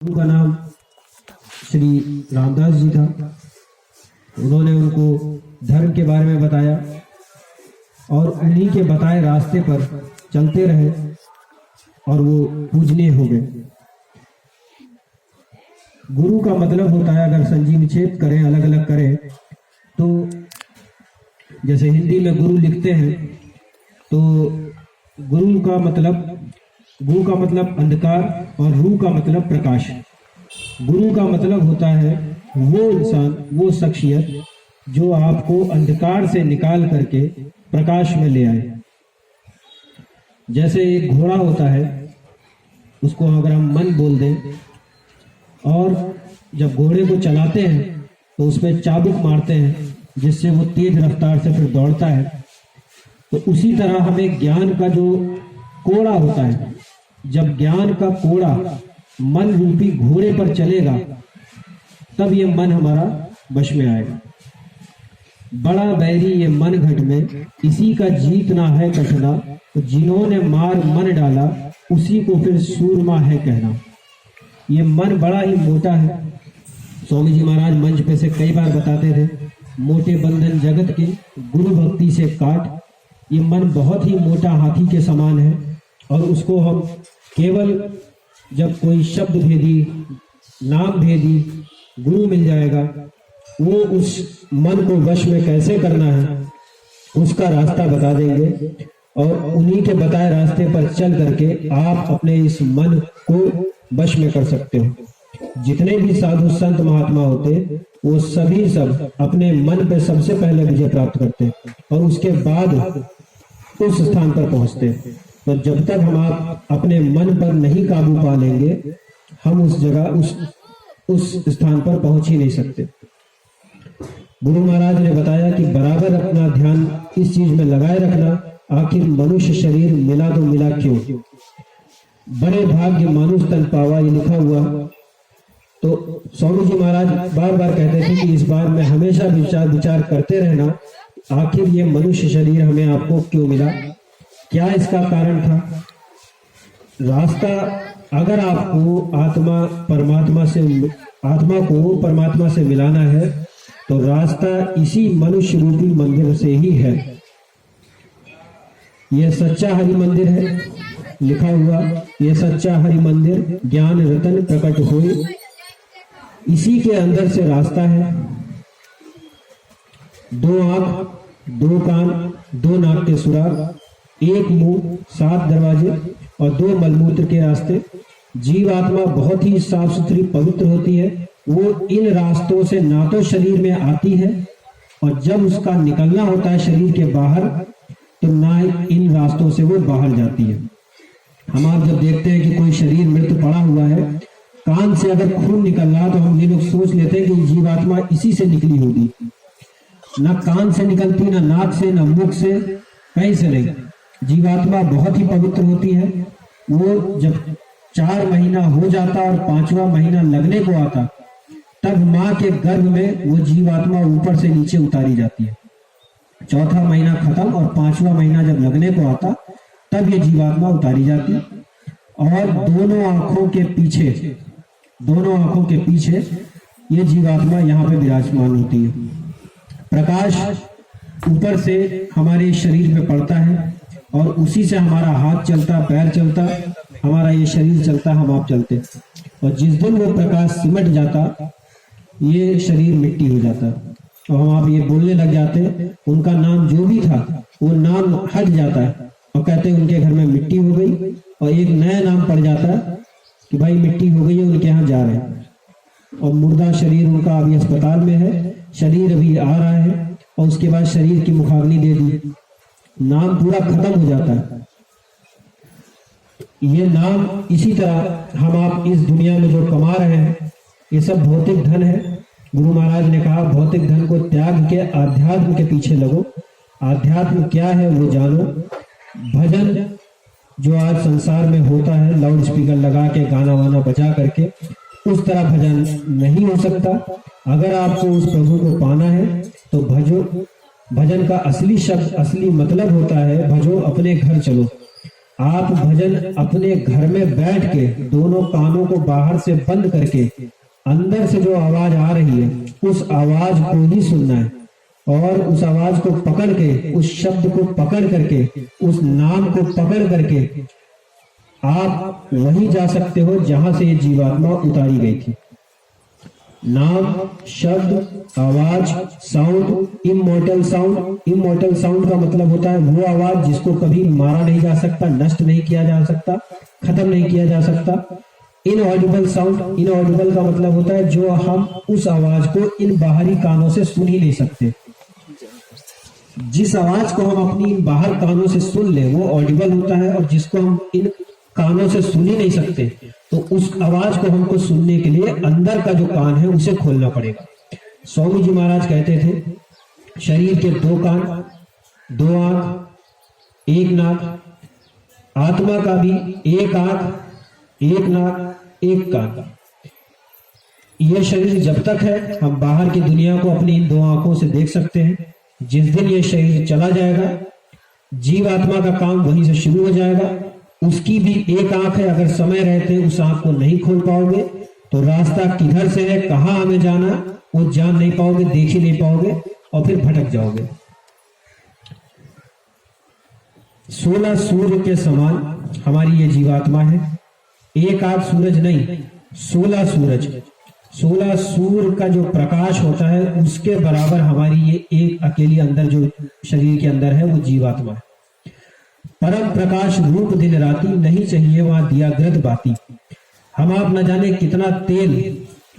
गुरु का नाम श्री रामदास जी था। उन्होंने उनको धर्म के बारे में बताया और उन्हीं के बताए रास्ते पर चलते रहे और वो पूजनीय हो गए। गुरु का मतलब होता है, अगर संजीव छेद करें, अलग अलग करें, तो जैसे हिंदी में गुरु लिखते हैं तो गुरु का मतलब अंधकार और रू का मतलब प्रकाश। गुरु का मतलब होता है वो इंसान, वो शख्सियत जो आपको अंधकार से निकाल करके प्रकाश में ले आए। जैसे एक घोड़ा होता है, उसको अगर हम मन बोल दें और जब घोड़े को चलाते हैं तो उसमें चाबुक मारते हैं जिससे वो तेज रफ्तार से फिर दौड़ता है, तो उसी तरह हमें ज्ञान का जो कोड़ा होता है, जब ज्ञान का कोड़ा मन रूपी घोड़े पर चलेगा तब ये मन हमारा वश में आएगा। बड़ा बैरी ये मन घट में, इसी का जीतना है कठना, तो जिन्होंने मार मन डाला उसी को फिर सूरमा है कहना। ये मन बड़ा ही मोटा है। स्वामी जी महाराज मंच पे से कई बार बताते थे, मोटे बंधन जगत के गुरु भक्ति से काट। ये मन बहुत ही मोटा हाथी के समान है और उसको हम केवल जब कोई शब्द भेदी, नाम भेदी गुरु मिल जाएगा, वो उस मन को वश में कैसे करना है उसका रास्ता बता देंगे और उन्हीं के बताए रास्ते पर चल करके आप अपने इस मन को वश में कर सकते हो। जितने भी साधु संत महात्मा होते वो सभी सब अपने मन पे सबसे पहले विजय प्राप्त करते और उसके बाद उस स्थान पर पहुंचते। तो जब तक हम आप अपने मन पर नहीं काबू पा लेंगे, हम उस जगह उस स्थान पर पहुंच ही नहीं सकते। गुरु महाराज ने बताया कि बराबर अपना ध्यान इस चीज में लगाए रखना, आखिर मनुष्य शरीर मिला तो मिला क्यों, बड़े भाग्य मानुष तन पावा, ये लिखा हुआ। तो स्वामी जी महाराज बार बार कहते थे कि इस बार में हमेशा विचार करते रहना, आखिर ये मनुष्य शरीर हमें आपको क्यों मिला, क्या इसका कारण था। रास्ता अगर आपको आत्मा को परमात्मा से मिलाना है तो रास्ता इसी मनुष्य रूपी मंदिर से ही है। यह सच्चा हरि मंदिर है, लिखा हुआ, यह सच्चा हरि मंदिर ज्ञान रतन प्रकट होए, इसी के अंदर से रास्ता है। 2 आंख, 2 कान, 2 नाक के सुराग, 1 मुंह, 7 दरवाजे और 2 मलमूत्र के रास्ते। जीव आत्मा बहुत ही साफ सुथरी पवित्र होती है। वो इन रास्तों से ना तो शरीर में आती है और जब उसका निकलना होता है शरीर के बाहर तो ना इन रास्तों से वो बाहर जाती है। हम आप जब देखते हैं कि कोई शरीर मृत पड़ा हुआ है, कान से अगर खून निकल रहा तो हम ये लोग सोच लेते हैं कि जीवात्मा इसी से निकली होगी। ना कान से निकलती, ना नाक से, ना मुख से, कहीं से नहीं। जीवात्मा बहुत ही पवित्र होती है। वो जब 4 महीना हो जाता और 5वां महीना लगने को आता तब माँ के गर्भ में वो जीवात्मा ऊपर से नीचे उतारी जाती है। 4था महीना खत्म और 5वां महीना जब लगने को आता तब ये जीवात्मा उतारी जाती और दोनों आंखों के पीछे ये जीवात्मा यहाँ पे विराजमान होती है। प्रकाश ऊपर से हमारे शरीर पे पड़ता है और उसी से हमारा हाथ चलता, पैर चलता, हमारा ये शरीर चलता, हम आप चलते। और जिस दिन वो प्रकाश सिमट जाता ये शरीर मिट्टी हो जाता और हम आप ये बोलने लग जाते, उनका नाम जो भी था वो नाम हट जाता है और कहते हैं उनके घर में मिट्टी हो गई और एक नया नाम पड़ जाता है कि भाई मिट्टी हो गई है, उनके यहाँ जा रहे हैं। और मुर्दा शरीर उनका अभी अस्पताल में है, शरीर अभी आ रहा है और उसके बाद शरीर की मुखाग्नि दे दी, नाम पूरा खत्म हो जाता है। ये नाम इसी तरह हम आप इस दुनिया में जो कमा रहे हैं ये सब भौतिक धन है। गुरु महाराज ने कहा भौतिक धन को त्याग के आध्यात्म के पीछे लगो। आध्यात्म क्या है वो जानो। भजन जो आज संसार में होता है, लाउड स्पीकर लगा के गाना वाना बजा करके, उस तरह भजन नहीं हो सकता। अगर आपको उस प्रभु को पाना है तो भजन का असली शब्द, असली मतलब होता है भजो अपने घर चलो। आप भजन अपने घर में बैठ के दोनों कानों को बाहर से बंद करके अंदर से जो आवाज आ रही है उस आवाज को ही सुनना है, और उस आवाज को पकड़ के, उस शब्द को पकड़ करके, उस नाम को पकड़ करके आप वहीं जा सकते हो जहां से ये जीवात्मा उतारी गई थी। नाम, शब्द, आवाज, sound, immortal sound. Immortal sound का मतलब होता है वो आवाज जिसको कभी मारा नहीं जा सकता, नष्ट नहीं किया जा सकता, खत्म नहीं किया जा सकता। इनऑडिबल साउंड, इनऑडिबल का मतलब होता है जो हम उस आवाज को इन बाहरी कानों से सुन ही नहीं सकते। जिस आवाज को हम अपनी बाहर कानों से सुन ले वो ऑडिबल होता है, और जिसको हम इन कानों से सुन ही नहीं सकते तो उस आवाज को हमको सुनने के लिए अंदर का जो कान है उसे खोलना पड़ेगा। स्वामी जी महाराज कहते थे शरीर के 2 कान, 2 आंख, 1 नाक, आत्मा का भी 1 आंख, 1 नाक, 1 कान। यह शरीर जब तक है हम बाहर की दुनिया को अपनी इन 2 आंखों से देख सकते हैं। जिस दिन ये शरीर चला जाएगा जीवात्मा का काम वहीं से शुरू हो जाएगा। उसकी भी 1 आंख है, अगर समय रहते उस आंख को नहीं खोल पाओगे तो रास्ता किधर से है, कहां हमें जाना, वो जान नहीं पाओगे, देख ही नहीं पाओगे और फिर भटक जाओगे। 16 सूर्य के समान हमारी ये जीवात्मा है। 1 आध सूरज नहीं, 16 सूरज, 16 सूर्य का जो प्रकाश होता है उसके बराबर हमारी ये एक अकेली अंदर जो शरीर के अंदर है वो जीवात्मा है। परम प्रकाश रूप दिन राती, नहीं चाहिए वहां दिया ग्रत बाती। हम आप न जाने कितना तेल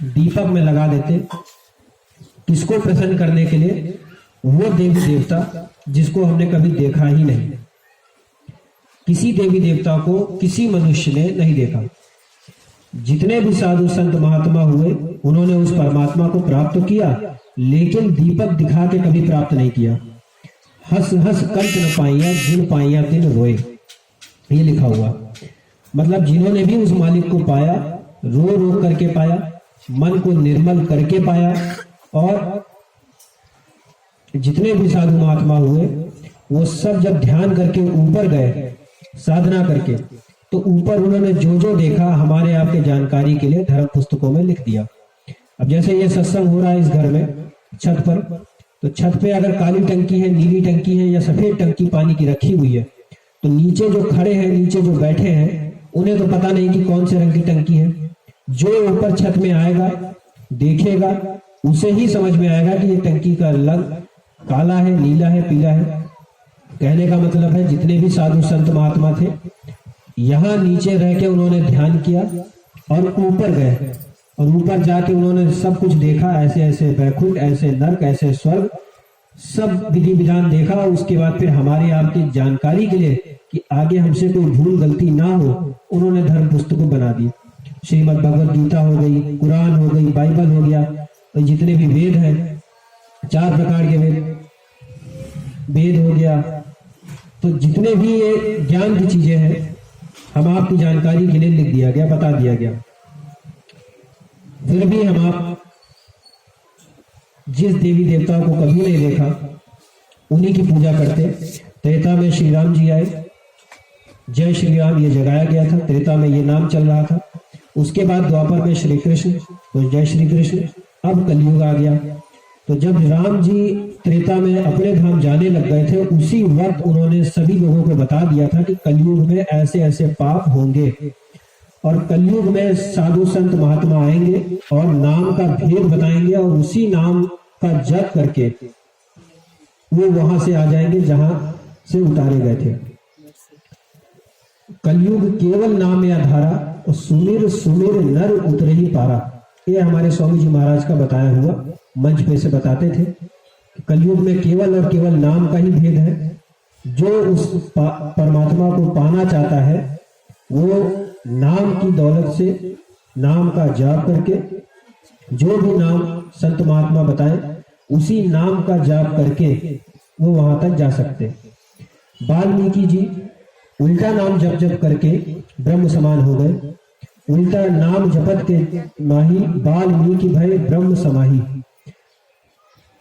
दीपक में लगा देते, किसको प्रसन्न करने के लिए, वो देवी देवता जिसको हमने कभी देखा ही नहीं। किसी देवी देवता को किसी मनुष्य ने नहीं देखा। जितने भी साधु संत महात्मा हुए उन्होंने उस परमात्मा को प्राप्त किया, लेकिन दीपक दिखा के कभी प्राप्त नहीं किया। हंस हंस कंठ न पाइया, जिन पाइया तिन रोए, ये लिखा हुआ। मतलब जिन्होंने भी उस मालिक को पाया, रो रो करके पाया, मन को निर्मल करके पाया। और जितने भी साधु महात्मा हुए वो सब जब ध्यान करके ऊपर गए साधना करके, तो ऊपर उन्होंने जो जो देखा हमारे आपके जानकारी के लिए धर्म पुस्तकों में लिख दिया। अब जैसे ये सत्संग हो रहा है इस घर में छत पर, तो छत पे अगर काली टंकी है, नीली टंकी है या सफेद टंकी पानी की रखी हुई है, तो नीचे जो खड़े हैं, नीचे जो बैठे हैं, उन्हें तो पता नहीं कि कौन से रंग की टंकी है। जो ऊपर छत में आएगा देखेगा उसे ही समझ में आएगा कि ये टंकी का रंग काला है, नीला है, पीला है। कहने का मतलब है जितने भी साधु संत महात्मा थे यहाँ नीचे रह के उन्होंने ध्यान किया और ऊपर गए, और ऊपर जाके उन्होंने सब कुछ देखा, ऐसे ऐसे वैकुंठ, ऐसे नरक, ऐसे स्वर्ग, सब विधि विधान देखा। उसके बाद फिर हमारे आपकी जानकारी के लिए कि आगे हमसे कोई भूल गलती ना हो, उन्होंने धर्म पुस्तकों बना दी। श्रीमद् भगवद गीता हो गई, कुरान हो गई, बाइबल हो गया, तो जितने भी वेद हैं, 4 प्रकार के वेद हो गया, तो जितने भी ये ज्ञान की चीजें हैं हम आपकी जानकारी के लिए लिख दिया गया, बता दिया गया। फिर भी हम आप जिस देवी देवता को कभी नहीं देखा उन्हीं की पूजा करते। त्रेता में श्री राम जी आए, जय श्री राम ये जगाया गया था, त्रेता में ये नाम चल रहा था। उसके बाद द्वापर में श्री कृष्ण, तो जय श्री कृष्ण। अब कलयुग आ गया, तो जब राम जी त्रेता में अपने धाम जाने लग गए थे, उसी वक्त उन्होंने सभी लोगों को बता दिया था कि कलयुग में ऐसे ऐसे पाप होंगे और कलयुग में साधु संत महात्मा आएंगे और नाम का भेद बताएंगे, और उसी नाम का जप करके वो वहां से आ जाएंगे जहां से उतारे गए थे। कलयुग केवल नाम या धारा, और सुमिर सुमिर नर उतरे ही पारा। ये हमारे स्वामी जी महाराज का बताया हुआ मंच पे से बताते थे। कलयुग में केवल और केवल नाम का ही भेद है। जो उस परमात्मा को पाना चाहता है वो नाम की दौलत से, नाम का जाप करके, जो भी नाम संत महात्मा बताए उसी नाम का जाप करके वो वहां तक जा सकते। वाल्मीकि जी उल्टा नाम जप जप करके ब्रह्म समान हो गए। उल्टा नाम जपत के माही, वाल्मीकि भय ब्रह्म समाही।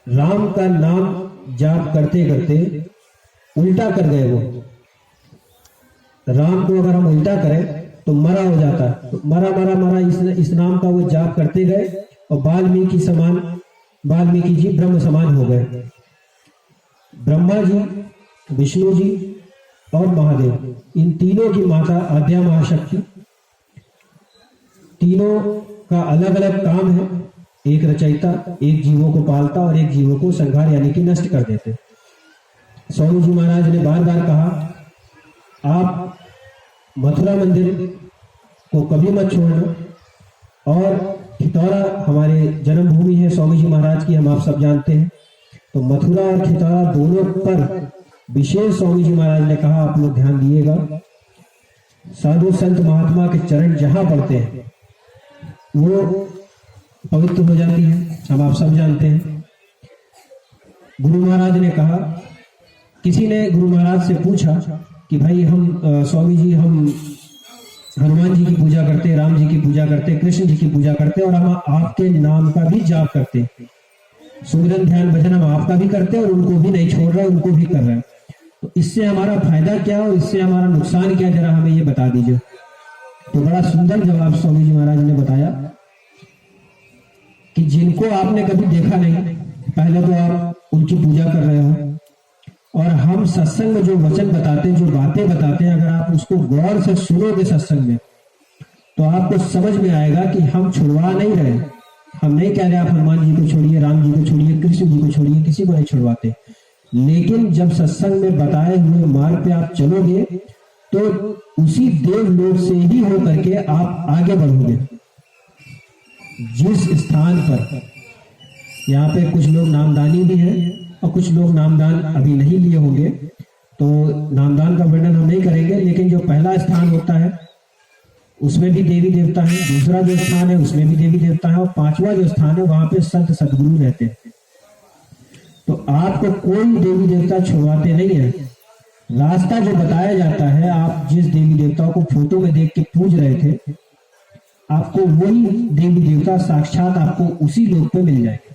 राम का नाम जाप करते करते उल्टा कर गए वो, राम को अगर हम उल्टा करें तो मरा हो जाता है। तो मरा मरा मरा इस नाम का वो जाप करते गए और वाल्मीकि जी ब्रह्म समान हो गए। ब्रह्मा जी, विष्णु जी और महादेव, इन तीनों की माता आद्या महाशक्ति, तीनों का अलग अलग काम है। एक रचयिता, एक जीवों को पालता और एक जीवों को संहार यानी कि नष्ट कर देते। स्वामी जी महाराज ने बार बार कहा, आप मथुरा मंदिर को कभी मत छोड़ना। और खितौरा हमारे जन्मभूमि है स्वामी जी महाराज की, हम आप सब जानते हैं। तो मथुरा और खितौरा दोनों पर विशेष स्वामी जी महाराज ने कहा, आप लोग ध्यान दिएगा। साधु संत महात्मा के चरण जहां पड़ते हैं वो पवित्र हो जाती है, हम आप सब जानते हैं। गुरु महाराज ने कहा, किसी ने गुरु महाराज से पूछा कि भाई हम स्वामी जी, हम हनुमान जी की पूजा करते, राम जी की पूजा करते, कृष्ण जी की पूजा करते और हम आपके नाम का भी जाप करते, सुमिरन ध्यान भजन हम आपका भी करते और उनको भी नहीं छोड़ रहे, उनको भी कर रहे हैं, तो इससे हमारा फायदा क्या और इससे हमारा नुकसान क्या, जरा हमें ये बता दीजिए। तो बड़ा सुंदर जवाब स्वामी जी महाराज ने बताया कि जिनको आपने कभी देखा नहीं, पहले तो आप उनकी पूजा कर रहे हो, और हम सत्संग में जो वचन बताते हैं, जो बातें बताते हैं, अगर आप उसको गौर से सुनोगे सत्संग में तो आपको समझ में आएगा कि हम छुड़वा नहीं रहे। हम नहीं कह रहे आप हनुमान जी को छोड़िए, राम जी को छोड़िए, कृष्ण जी को छोड़िए, किसी को नहीं छुड़वाते। लेकिन जब सत्संग में बताए हुए मार्ग पे आप चलोगे तो उसी देवलोक से ही हो करके आप आगे बढ़ोगे। जिस स्थान पर, यहाँ पे कुछ लोग नामदानी भी हैं और कुछ लोग नामदान अभी नहीं लिए होंगे, तो नामदान का वर्णन हम नहीं करेंगे, लेकिन जो पहला स्थान होता है उसमें भी देवी देवता है, दूसरा जो स्थान है उसमें भी देवी देवता है, और पांचवा जो स्थान है वहां पे संत सदगुरु रहते हैं। तो आपको कोई देवी देवता छुड़वाते नहीं है। रास्ता जो बताया जाता है, आप जिस देवी देवताओं को फोटो में देख के पूज रहे थे, आपको वही देवी देवता साक्षात आपको उसी लोक पे मिल जाएंगे।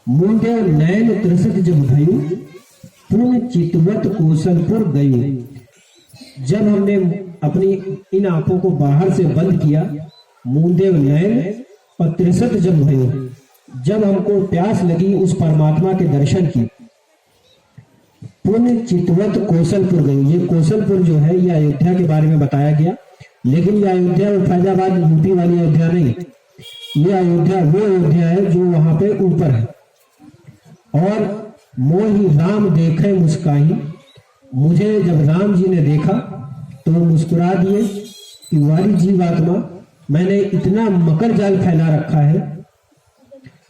मुंडे नैन त्रिसत जब भयु, पुण्य चितवत कौशलपुर गयु। जब हमने अपनी इन आंखों को बाहर से बंद किया, मुंदेव नैन और त्रिसत जब भयु, जब हमको प्यास लगी उस परमात्मा के दर्शन की, पुण्य चितवत कौशलपुर गयु। ये कौशलपुर जो है ये अयोध्या के बारे में बताया गया, लेकिन ये अयोध्या फैजाबाद यूपी वाली अयोध्या नहीं, ये अयोध्या वो अयोध्या है जो वहां पे ऊपर है। और मोहि राम देखे मुस्काही, मुझे जब राम जी ने देखा तो वो मुस्कुरा दिए कि वारी जीवात्मा, मैंने इतना मकर जाल फैला रखा है,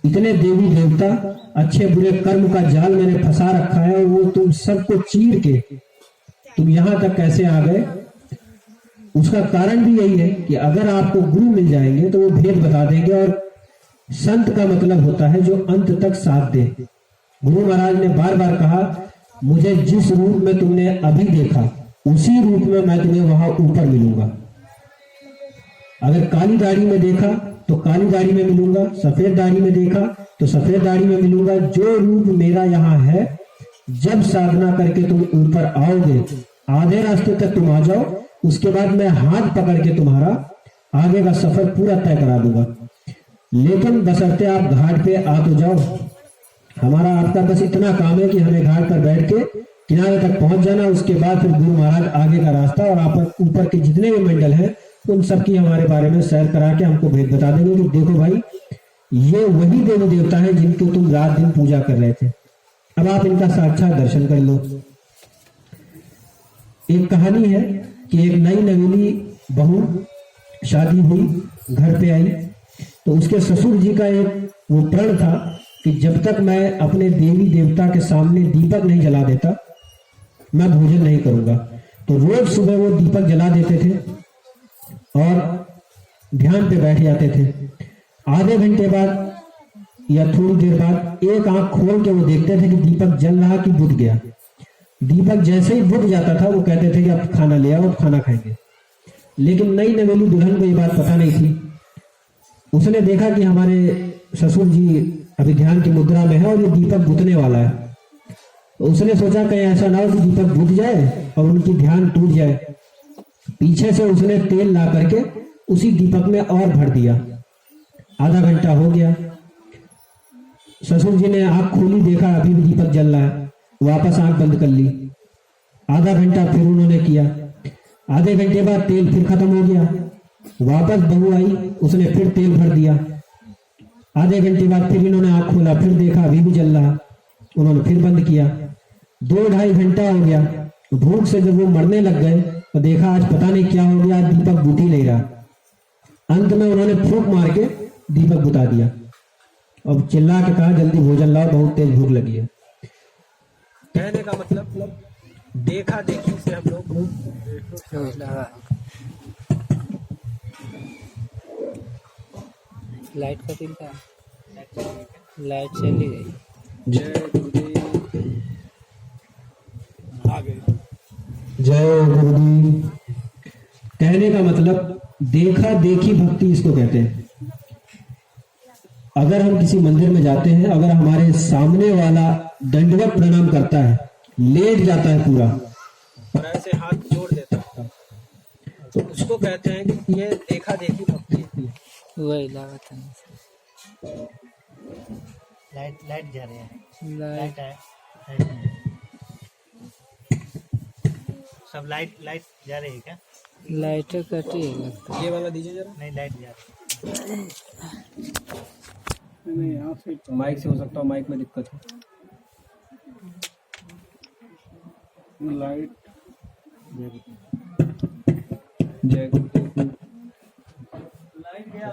इतने देवी देवता, अच्छे बुरे कर्म का जाल मैंने फंसा रखा है, और वो तुम सबको चीर के तुम यहां तक कैसे आ गए। उसका कारण भी यही है कि अगर आपको गुरु मिल जाएंगे तो वो भेद बता देंगे, और संत का मतलब होता है जो अंत तक साथ दे। गुरु महाराज ने बार बार कहा, मुझे जिस रूप में तुमने अभी देखा उसी रूप में मैं तुम्हें वहां ऊपर मिलूंगा। अगर काली दाढ़ी में देखा तो काली दाढ़ी में मिलूंगा, सफेद दाढ़ी में देखा तो सफेद दाढ़ी में मिलूंगा। जो रूप मेरा यहाँ है, जब साधना करके तुम ऊपर आओगे, आधे रास्ते तक तुम आ जाओ, उसके बाद मैं हाथ पकड़ के तुम्हारा आगे का सफर पूरा तय करा दूंगा। लेकिन बशर्ते आप घाट पे आ तो जाओ। हमारा आपका बस इतना काम है कि हमें घाट पर बैठ के किनारे तक पहुंच जाना, उसके बाद फिर गुरु महाराज आगे का रास्ता और आप ऊपर के जितने भी मंडल हैं उन सब की हमारे बारे में सैर करा के हमको भेद बता देंगे कि देखो भाई, ये वही देवी देवता है जिनकी तुम रात दिन पूजा कर रहे थे, अब आप इनका साक्षात दर्शन कर लो। एक कहानी है कि एक नई नवेली बहू शादी हुई, घर पे आई, तो उसके ससुर जी का एक वो प्रण था कि जब तक मैं अपने देवी देवता के सामने दीपक नहीं जला देता मैं भोजन नहीं करूंगा। तो रोज सुबह वो दीपक जला देते थे और ध्यान पे बैठ जाते थे। आधे घंटे बाद या थोड़ी देर बाद एक आंख खोल के वो देखते थे कि दीपक जल रहा कि बुझ गया। दीपक जैसे ही बुझ जाता था वो कहते थे कि अब खाना ले आओ, अब खाना खाएंगे। लेकिन नई नवेली दुल्हन को ये बात पता नहीं थी। उसने देखा कि हमारे ससुर जी अभी ध्यान की मुद्रा में है और ये दीपक बुझने वाला है, उसने सोचा कहीं ऐसा ना हो कि दीपक बुझ जाए और उनकी ध्यान टूट जाए। पीछे से उसने तेल ला करके उसी दीपक में और भर दिया। आधा घंटा हो गया, ससुर जी ने आंख खोली, देखा अभी भी दीपक जल रहा है, वापस आंख बंद कर ली। आधा घंटा फिर उन्होंने किया, आधे घंटे बाद तेल फिर खत्म हो गया। वापस बहू आई, उसने फिर तेल भर दिया। आधे घंटे बाद फिर इन्होंने आंख खोला, फिर देखा अभी भी जल रहा, उन्होंने फिर बंद किया। 2-2.5 घंटा हो गया। भूख से जब वो मरने लग गए तो देखा आज पता नहीं क्या हो गया, दीपक बुझ ही नहीं रहा। अंत में उन्होंने फूंक मार के दीपक बुझा दिया। अब चिल्ला के कहा जल्दी भोजन लाओ, बहुत तेज भूख लगी है। कहने का मतलब देखा देखी से हम लोग लाइट का बिल था, लाइट चली गई। जय गुरुदेव, आ गए। जय गुरुदेव। कहने का मतलब देखा देखी भक्ति इसको कहते हैं। अगर हम किसी मंदिर में जाते हैं, अगर हमारे सामने वाला दंडवत प्रणाम करता है, लेट जाता है पूरा और ऐसे हाथ जोड़ देता है, तो उसको कहते हैं कि ये देखा देखी भक्ति है। वही लागत है। लाइट जा रही है, लाइट है, लाइट नहीं। सब लाइट जा रही है क्या? लाइट कटी है लगता है। ये वाला दीजिए जरा। नहीं, लाइट जा रही है। नहीं, यहाँ से माइक से हो सकता है, माइक में दिक्कत है। लाइट जय गुरुदेव। लाइट गया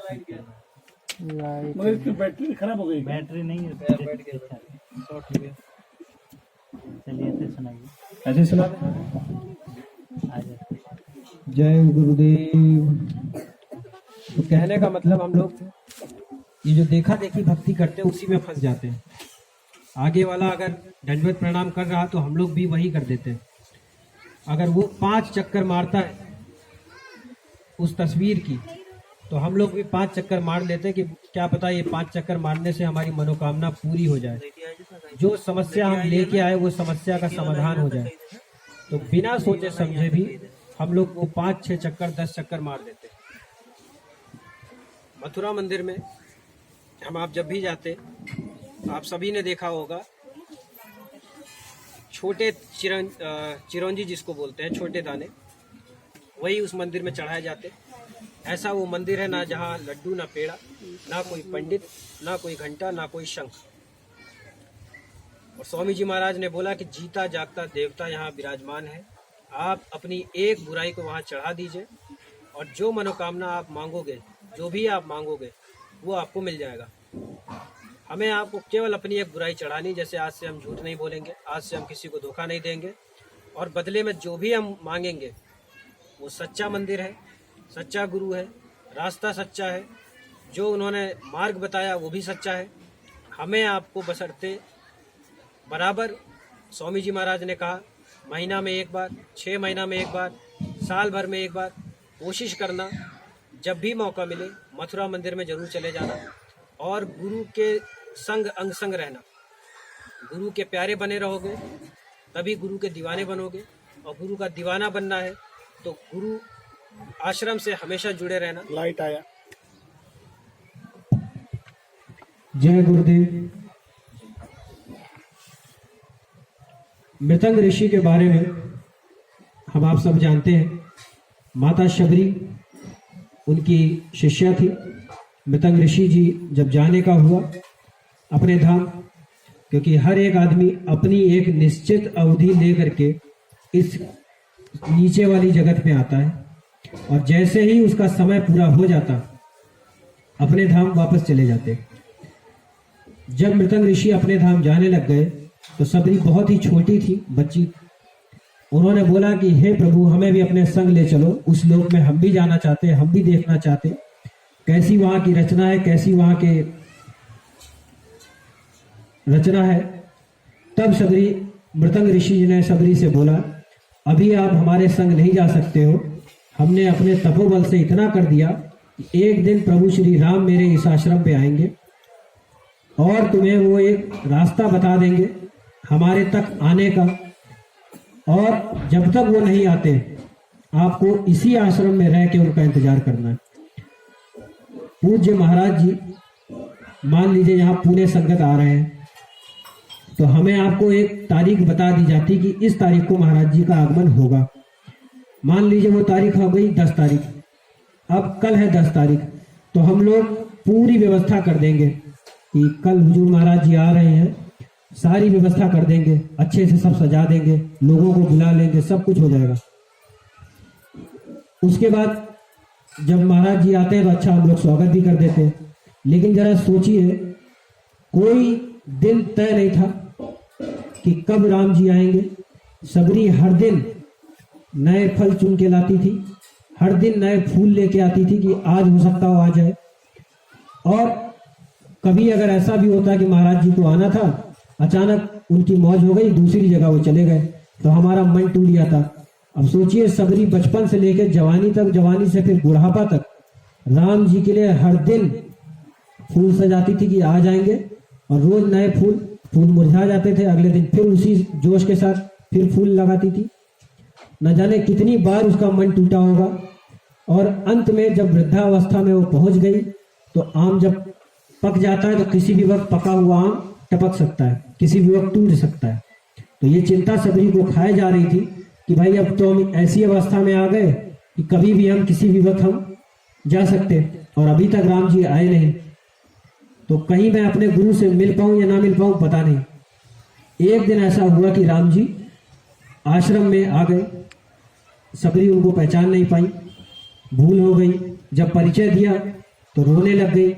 लाइट मगर इसकी बैटरी खराब हो गई। बैटरी नहीं है, बैठ गया, शॉर्ट हो गया। चलिए ऐसे सुनाइए, ऐसे सुना दे। आ जाए। जय गुरुदेव। तो कहने का मतलब हम लोग ये जो देखा देखी भक्ति करते हैं उसी में फंस जाते हैं। आगे वाला अगर दंडवत प्रणाम कर रहा तो हम लोग भी वही कर देते हैं। अगर वो 5 चक्कर मारता है उस तस्वीर की, तो हम लोग भी 5 चक्कर मार लेते हैं कि क्या पता ये 5 चक्कर मारने से हमारी मनोकामना पूरी हो जाए, जो समस्या हम लेके आए वो समस्या का समाधान हो जाए। तो बिना सोचे समझे भी हम लोग वो 5-6 चक्कर 10 चक्कर मार देते हैं। मथुरा मंदिर में आप जब भी जाते, आप सभी ने देखा होगा, छोटे चिरौंजी जिसको बोलते हैं, छोटे दाने, वही उस मंदिर में चढ़ाए जाते। ऐसा वो मंदिर है ना जहाँ लड्डू ना पेड़ा, ना कोई पंडित, ना कोई घंटा, ना कोई शंख। और स्वामी जी महाराज ने बोला कि जीता जागता देवता यहाँ विराजमान है, आप अपनी एक बुराई को वहाँ चढ़ा दीजिए और जो मनोकामना आप मांगोगे, जो भी आप मांगोगे वो आपको मिल जाएगा। हमें आपको केवल अपनी एक बुराई चढ़ानी, जैसे आज से हम झूठ नहीं बोलेंगे, आज से हम किसी को धोखा नहीं देंगे, और बदले में जो भी हम मांगेंगे वो सच्चा मंदिर है, सच्चा गुरु है, रास्ता सच्चा है, जो उन्होंने मार्ग बताया वो भी सच्चा है। हमें आपको बशर्ते बराबर, स्वामी जी महाराज ने कहा, महीना में एक बार, 6 महीना में एक बार, साल भर में एक बार, कोशिश करना जब भी मौका मिले मथुरा मंदिर में जरूर चले जाना और गुरु के संग अंग संग रहना। गुरु के प्यारे बने रहोगे तभी गुरु के दीवाने बनोगे, और गुरु का दीवाना बनना है तो गुरु आश्रम से हमेशा जुड़े रहना। लाइट आया। जय गुरुदेव। मृतंग ऋषि के बारे में हम आप सब जानते हैं। माता शबरी उनकी शिष्या थी। मृतंग ऋषि जी जब जाने का हुआ अपने धाम, क्योंकि हर एक आदमी अपनी एक निश्चित अवधि लेकर के इस नीचे वाली जगत में आता है, और जैसे ही उसका समय पूरा हो जाता अपने धाम वापस चले जाते। जब मृतंग ऋषि अपने धाम जाने लग गए तो सबरी बहुत ही छोटी थी, बच्ची। उन्होंने बोला कि हे प्रभु, हमें भी अपने संग ले चलो, उस लोक में हम भी जाना चाहते, हम भी देखना चाहते कैसी वहां की रचना है, कैसी वहां के रचना है। तब सबरी, मृतंग ऋषि जी ने सबरी से बोला, अभी आप हमारे संग नहीं जा सकते हो, हमने अपने तपोबल से इतना कर दिया कि एक दिन प्रभु श्री राम मेरे इस आश्रम पे आएंगे और तुम्हें वो एक रास्ता बता देंगे, हमारे तक आने का, और जब तक वो नहीं आते आपको इसी आश्रम में रह के उनका इंतजार करना है। पूज्य महाराज जी मान लीजिए यहाँ पुणे संगत आ रहे हैं, तो हमें आपको एक तारीख बता दी जाती कि इस तारीख को महाराज जी का आगमन होगा। मान लीजिए वो तारीख हो गई 10 तारीख, अब कल है 10 तारीख, तो हम लोग पूरी व्यवस्था कर देंगे कि कल हुजूर महाराज जी आ रहे हैं, सारी व्यवस्था कर देंगे, अच्छे से सब सजा देंगे, लोगों को बुला लेंगे, सब कुछ हो जाएगा। उसके बाद जब महाराज जी आते हैं तो अच्छा हम लोग स्वागत भी कर देते हैं। लेकिन जरा सोचिए, कोई दिन तय नहीं था कि कब राम जी आएंगे। सबरी हर दिन नए फल चुन के लाती थी, हर दिन नए फूल लेके आती थी कि आज हो सकता हो आ जाए। और कभी अगर ऐसा भी होता कि महाराज जी को आना था, अचानक उनकी मौज हो गई, दूसरी जगह वो चले गए, तो हमारा मन टूट जाता। अब सोचिए, सबरी बचपन से लेकर जवानी तक, जवानी से फिर बुढ़ापा तक राम जी के लिए हर दिन फूल सजाती थी कि आ जाएंगे, और रोज नए फूल मुरझा जाते थे, अगले दिन फिर उसी जोश के साथ फिर फूल लगाती थी। न जाने कितनी बार उसका मन टूटा होगा। और अंत में जब वृद्धावस्था में वो पहुंच गई, तो आम जब पक जाता है तो किसी भी वक्त पका हुआ आम टपक सकता है, किसी भी वक्त टूट सकता है। तो ये चिंता सबरी को खाए जा रही थी कि भाई अब तो हम ऐसी अवस्था में आ गए कि कभी भी हम किसी भी वक्त हम जा सकते, और अभी तक राम जी आए नहीं, तो कहीं मैं अपने गुरु से मिल पाऊं या ना मिल पाऊं पता नहीं। एक दिन ऐसा हुआ कि राम जी आश्रम में आ गए, सबरी उनको पहचान नहीं पाई, भूल हो गई। जब परिचय दिया तो रोने लग गई।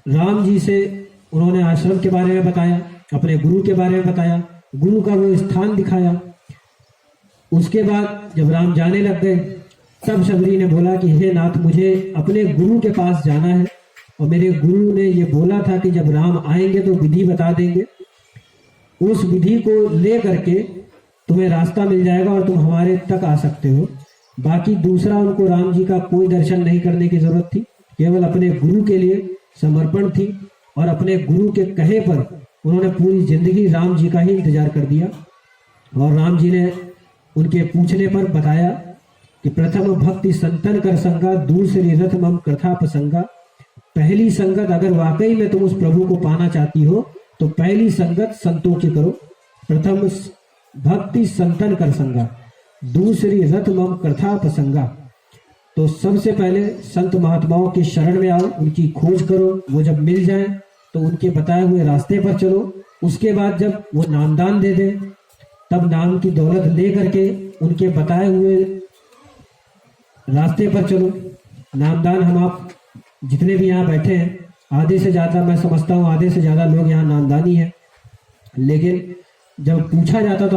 राम जी से उन्होंने आश्रम के बारे में बताया, अपने गुरु के बारे में बताया, गुरु का वो स्थान दिखाया। उसके बाद जब राम जाने लग गए, तब सबरी ने बोला कि हे नाथ, मुझे अपने गुरु के पास जाना है, और मेरे गुरु ने ये बोला था कि जब राम आएंगे तो विधि बता देंगे, उस विधि को ले करके तुम्हें रास्ता मिल जाएगा और तुम हमारे तक आ सकते हो। बाकी दूसरा उनको राम जी का कोई दर्शन नहीं करने की जरूरत थी, केवल अपने गुरु के लिए समर्पण थी, और अपने गुरु के कहे पर उन्होंने पूरी जिंदगी राम जी का ही इंतजार कर दिया। और राम जी ने उनके पूछने पर बताया कि प्रथम भक्ति संतन कर संगा, दूसरी रथ मम कथा प्रसंगा। पहली संगत, अगर वाकई में तुम उस प्रभु को पाना चाहती हो तो पहली संगत संतों की करो। प्रथम भक्ति संतन कर संगा, दूसरी रथ मम कथा प्रसंगा। तो सबसे पहले संत महात्माओं की शरण में आओ, उनकी खोज करो, वो जब मिल जाए तो उनके बताए हुए रास्ते पर चलो। उसके बाद जब वो नामदान दे दे, तब नाम की दौलत ले करके उनके बताए हुए रास्ते पर चलो। नामदान हम आप जितने भी यहाँ बैठे हैं, आधे से ज़्यादा, मैं समझता हूँ आधे से ज़्यादा लोग यहाँ नामदानी है, लेकिन जब पूछा जाता तो